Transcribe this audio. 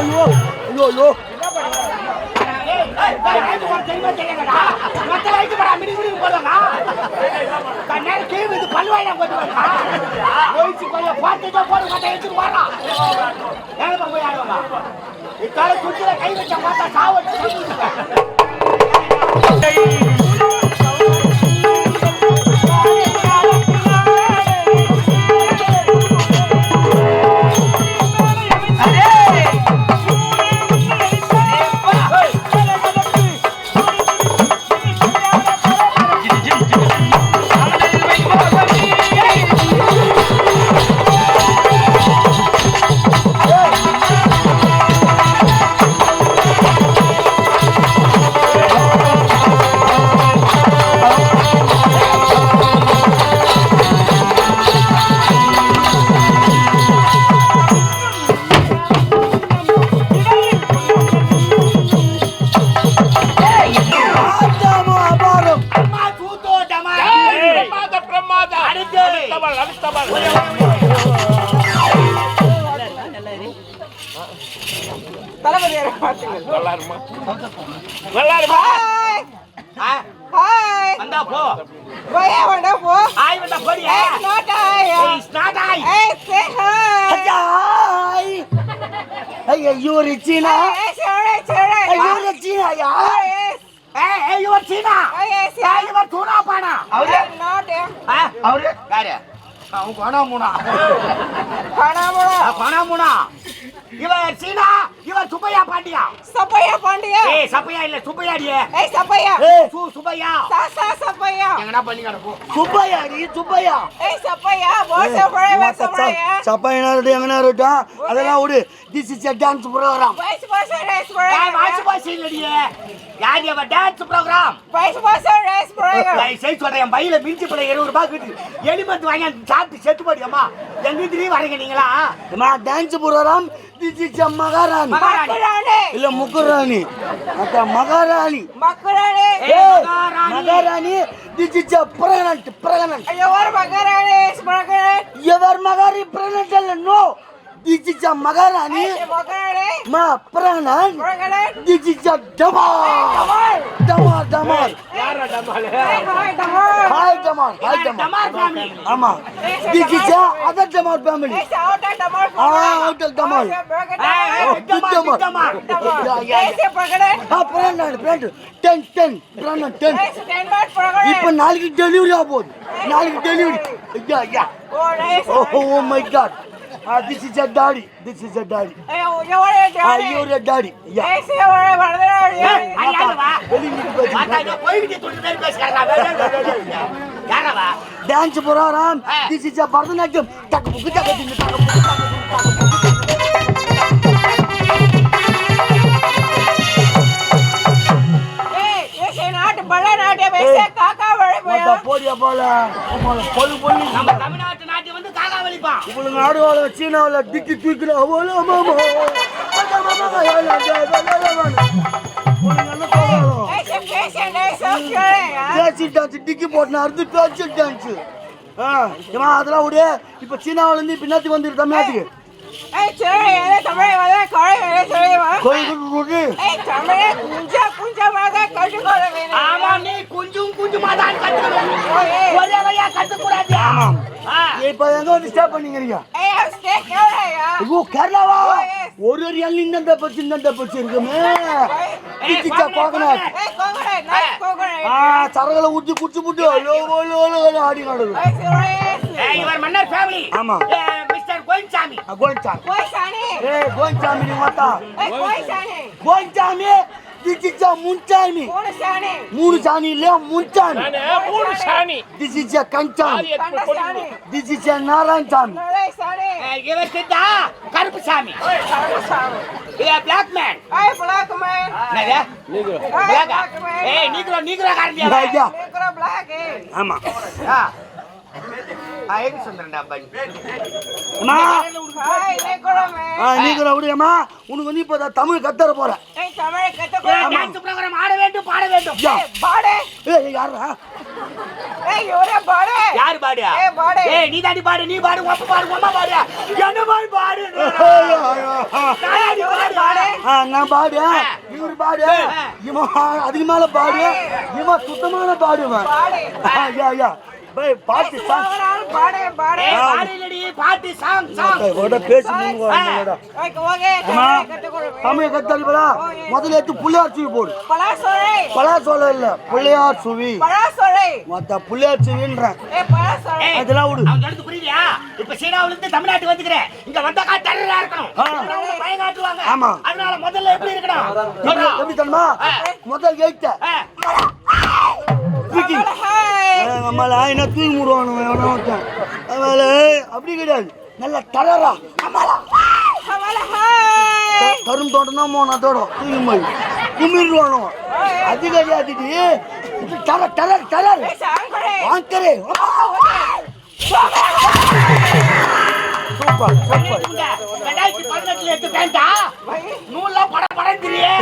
ஐயோ கை வச்ச பார்த்தா சாவச்சு You Regina? You Regina, yeah? Hey, you are China? Yes, yeah. You are Tuna Pana. not there. How did it? Panamuna. You are China? You are Supaya Pandia. Sapaya Pandia. Hey, Sapaya, Supaya, dear. Hey, Sapaya. Hey, Supaya. Sasa Sapaya. You're not Pandia. Supaya. Hey, Sapaya. What's up, Sapaya? Sapaya, this is a dance program. Vice versa race program. Vice versa dance program. Vice versa race program. I say to them, buy a minty player or bucket. Anyone to hang and chat to set to my Yama. Then we dream a dance program. This is a Magarani. Magarani. Mukurani. Magarani. This is a pregnant. Your Magarani is pregnant. Your Magari pregnant. No. This is a Magarani. Ma pregnant. This is a Damar. Hi, Damar family. Ama. This is a other Damar family. Outer Damar. Pregnant. 10. Now delivery. Yeah. Oh my God. This is a daddy. You're a daddy. Yeah. Dance program. This is a Bharatanatyam. சீனாவில் டிக்கி தூக்கிற டிக்கி போட்டு அறுத்து dance அதெல்லாம் விட இப்ப சீனாவில இருந்து பின்னாடி வந்துரு தமிழ்நாட்டுக்கு இப்ப எங்க வந்து ஸ்டே பண்ணீங்க கேரளாவா ஒரு இந்த பேப்பர்ஸ் இருக்குமே சரகளை ஊற்றி குடிச்சு புட்டு ஆடி நாடுது ஆமா Koyinsami This is a Munchani. Moon Sani, Munchani. This is a Kanchan. This is a Naran Sami. Give us the Karpasami. We are black man. Hi, black man. Negro. Black. Hey, Negro. Negro black. Ama. I am Sundran. Ma. Hi, Negro man. Negro, Udama. Ununi for the Tamil Katar. Hey, Tamil Katar. Dance program. Hey, Hey, you're a body. Yar body. Hey, பாடு ஏய் நீ தாண்டி பாடு நீ பாடு உப்ப பாடு உம்மா பாடு என்ன மாதிரி பாடு நான் பாடு இவரு பாடு இவன் அதுக்கு மேல பாடு இவன் சுத்தமான பாடுவேன் பாடு ஐயா ஐயா பாட்டு சாங் பாடு பாடு பாடு இல்லடி பாட்டு சாங் சாங் ஓட பேசி ஓகே தமிழ் கத்தளிப்படா முதல்ல எடுத்து புள்ளையார் சுவி போடு பலாசோலை பலாசோலை இல்ல புள்ளையார் சுவி பலாசோலை மொத்த புள்ளையார் சுவின்றேன் பலாசோலை அதெல்லாம் விடு அவங்க எடுத்து புரியுதியா? இப்ப சீனாவுல இருந்து தமிழ்நாட்டுக்கு வந்துக்கிறேன். இங்க வந்தாக்கா டெரரா இருக்கணும். அவங்க பயம் காட்டுவாங்க. ஆமா. அதனால முதல்ல எப்படி இருக்கணும்? எப்படி தெரியுமா முதல் கேட்ட நம்மள என்ன தூக்கி மூடுவானு அப்படி கிடையாது நல்ல டரரா கரும் தோட்டம் தான் போன அதோட தூக்கி போய் குமிழ்வானோ அது கிடையாது இது டரர் டரர் டரர் வாங்கரே சூப்பர் சூப்பர் 2018ல எடுத்து பேண்டா நூல்லாம் பட படந்திரியே